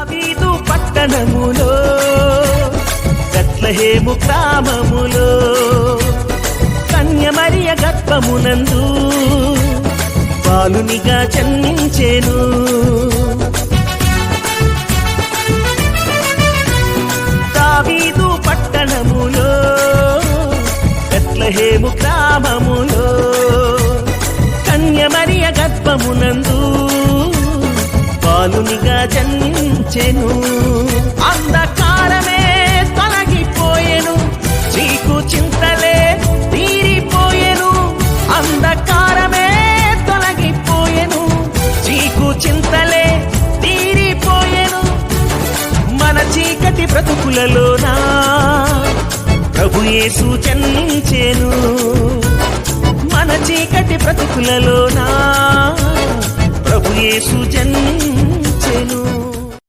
దావీదు పట్టణములో బెత్లెహేము గ్రామములో కన్య మరియ గర్భమునందు బాలునిగా జన్మించెను. దావీదు పట్టణములో బెత్లెహేము గ్రామములో కన్య మరియ గర్భమునందు బాలునిగా జన్మించెను. అంధకారమే తొలగిపోయెను, చీకు చింతలే తీరిపోయెను. అంధకారమే తొలగిపోయెను, చీకు చింతలే తీరిపోయెను. మన చీకటి బ్రతుకులలోనా ప్రభు యేసు జన్మించెను. మన చీకటి బ్రతుకులలోనా ప్రభు యేసు జన్మించెను.